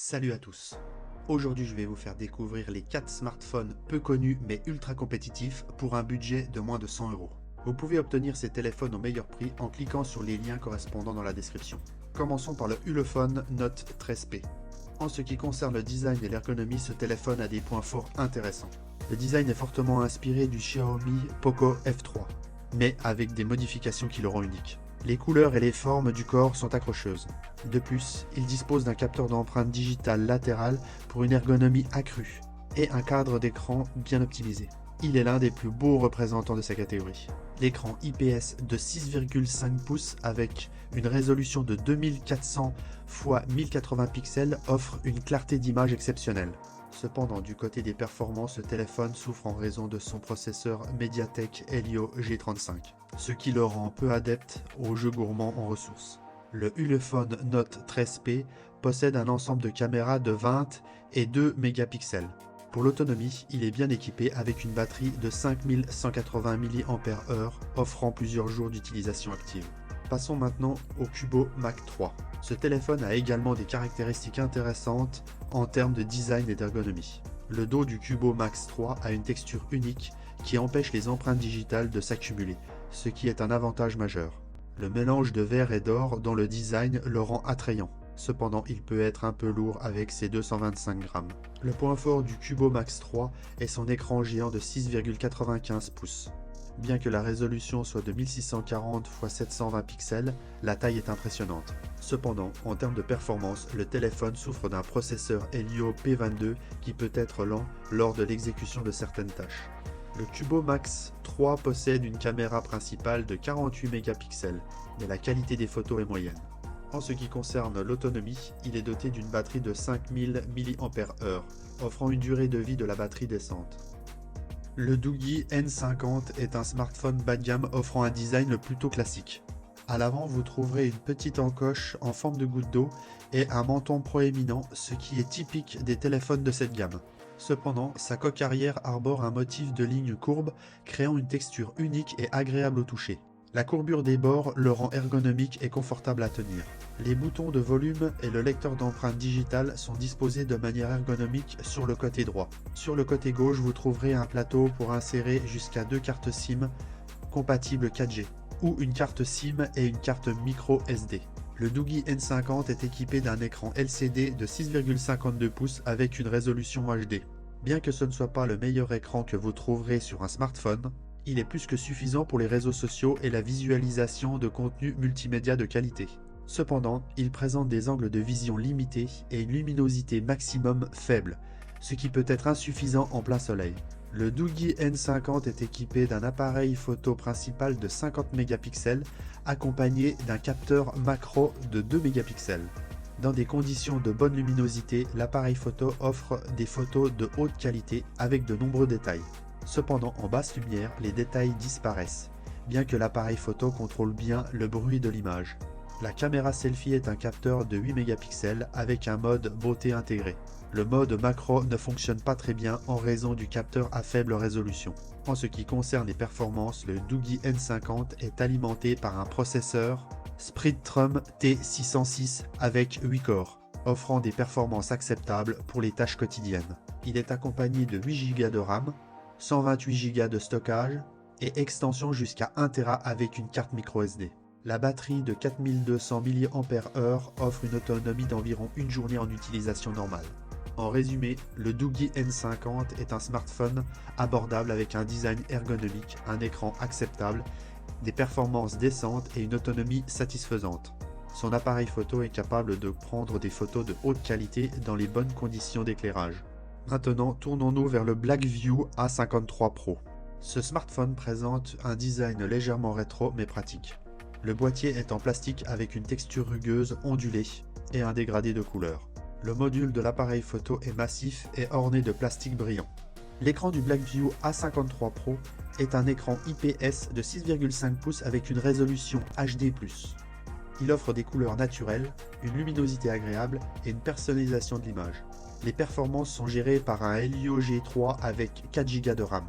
Salut à tous. Aujourd'hui, je vais vous faire découvrir les 4 smartphones peu connus mais ultra compétitifs pour un budget de moins de 100 euros. Vous pouvez obtenir ces téléphones au meilleur prix en cliquant sur les liens correspondants dans la description. Commençons par le Ulefone Note 13P. En ce qui concerne le design et l'ergonomie, ce téléphone a des points forts intéressants. Le design est fortement inspiré du Xiaomi Poco F3, mais avec des modifications qui le rendent unique. Les couleurs et les formes du corps sont accrocheuses. De plus, il dispose d'un capteur d'empreinte digitale latérale pour une ergonomie accrue et un cadre d'écran bien optimisé. Il est l'un des plus beaux représentants de sa catégorie. L'écran IPS de 6,5 pouces avec une résolution de 2400 x 1080 pixels offre une clarté d'image exceptionnelle. Cependant, du côté des performances, le téléphone souffre en raison de son processeur MediaTek Helio G35, ce qui le rend peu adepte aux jeux gourmands en ressources. Le Ulefone Note 13P possède un ensemble de caméras de 20 et 2 mégapixels. Pour l'autonomie, il est bien équipé avec une batterie de 5180 mAh offrant plusieurs jours d'utilisation active. Passons maintenant au Cubo Mac 3. Ce téléphone a également des caractéristiques intéressantes en termes de design et d'ergonomie. Le dos du Cubo Max 3 a une texture unique qui empêche les empreintes digitales de s'accumuler, ce qui est un avantage majeur. Le mélange de verre et d'or dans le design le rend attrayant. Cependant, il peut être un peu lourd avec ses 225 grammes. Le point fort du Cubo Max 3 est son écran géant de 6,95 pouces. Bien que la résolution soit de 1640 x 720 pixels, la taille est impressionnante. Cependant, en termes de performance, le téléphone souffre d'un processeur Helio P22 qui peut être lent lors de l'exécution de certaines tâches. Le Cubo Max 3 possède une caméra principale de 48 mégapixels, mais la qualité des photos est moyenne. En ce qui concerne l'autonomie, il est doté d'une batterie de 5000 mAh, offrant une durée de vie de la batterie décente. Le Doogee N50 est un smartphone bas de gamme offrant un design plutôt classique. À l'avant, vous trouverez une petite encoche en forme de goutte d'eau et un menton proéminent, ce qui est typique des téléphones de cette gamme. Cependant, sa coque arrière arbore un motif de lignes courbes, créant une texture unique et agréable au toucher. La courbure des bords le rend ergonomique et confortable à tenir. Les boutons de volume et le lecteur d'empreintes digitales sont disposés de manière ergonomique sur le côté droit. Sur le côté gauche, vous trouverez un plateau pour insérer jusqu'à 2 cartes SIM compatibles 4G, ou une carte SIM et une carte micro SD. Le Doogee N50 est équipé d'un écran LCD de 6,52 pouces avec une résolution HD. Bien que ce ne soit pas le meilleur écran que vous trouverez sur un smartphone, il est plus que suffisant pour les réseaux sociaux et la visualisation de contenu multimédia de qualité. Cependant, il présente des angles de vision limités et une luminosité maximum faible, ce qui peut être insuffisant en plein soleil. Le Doogee N50 est équipé d'un appareil photo principal de 50 mégapixels accompagné d'un capteur macro de 2 mégapixels. Dans des conditions de bonne luminosité, l'appareil photo offre des photos de haute qualité avec de nombreux détails. Cependant, en basse lumière, les détails disparaissent, bien que l'appareil photo contrôle bien le bruit de l'image. La caméra selfie est un capteur de 8 mégapixels avec un mode beauté intégré. Le mode macro ne fonctionne pas très bien en raison du capteur à faible résolution. En ce qui concerne les performances, le Doogee N50 est alimenté par un processeur Spreadtrum T606 avec 8 corps, offrant des performances acceptables pour les tâches quotidiennes. Il est accompagné de 8 Go de RAM, 128 Go de stockage et extension jusqu'à 1 Tera avec une carte micro SD. La batterie de 4200 mAh offre une autonomie d'environ une journée en utilisation normale. En résumé, le Doogee N50 est un smartphone abordable avec un design ergonomique, un écran acceptable, des performances décentes et une autonomie satisfaisante. Son appareil photo est capable de prendre des photos de haute qualité dans les bonnes conditions d'éclairage. Maintenant, tournons-nous vers le Blackview A53 Pro. Ce smartphone présente un design légèrement rétro mais pratique. Le boîtier est en plastique avec une texture rugueuse ondulée et un dégradé de couleur. Le module de l'appareil photo est massif et orné de plastique brillant. L'écran du Blackview A53 Pro est un écran IPS de 6,5 pouces avec une résolution HD+. Il offre des couleurs naturelles, une luminosité agréable et une personnalisation de l'image. Les performances sont gérées par un Helio G3 avec 4 Go de RAM,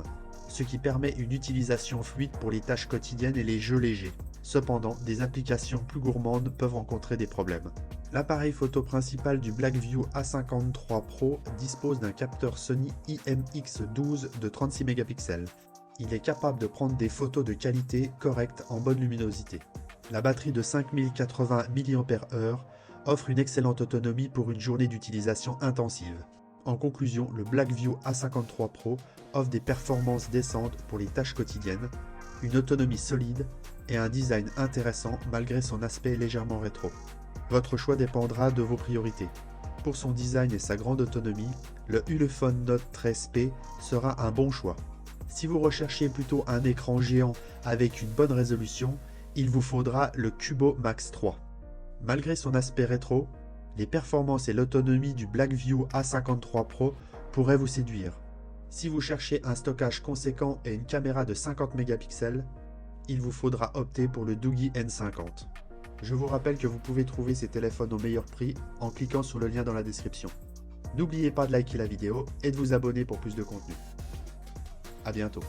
ce qui permet une utilisation fluide pour les tâches quotidiennes et les jeux légers. Cependant, des applications plus gourmandes peuvent rencontrer des problèmes. L'appareil photo principal du Blackview A53 Pro dispose d'un capteur Sony IMX12 de 36 mégapixels. Il est capable de prendre des photos de qualité correcte en bonne luminosité. La batterie de 5080 mAh offre une excellente autonomie pour une journée d'utilisation intensive. En conclusion, le Blackview A53 Pro offre des performances décentes pour les tâches quotidiennes, une autonomie solide et un design intéressant malgré son aspect légèrement rétro. Votre choix dépendra de vos priorités. Pour son design et sa grande autonomie, le Ulefone Note 13P sera un bon choix. Si vous recherchez plutôt un écran géant avec une bonne résolution, il vous faudra le Cubo Max 3. Malgré son aspect rétro, les performances et l'autonomie du Blackview A53 Pro pourraient vous séduire. Si vous cherchez un stockage conséquent et une caméra de 50 mégapixels, il vous faudra opter pour le Doogee N50. Je vous rappelle que vous pouvez trouver ces téléphones au meilleur prix en cliquant sur le lien dans la description. N'oubliez pas de liker la vidéo et de vous abonner pour plus de contenu. A bientôt.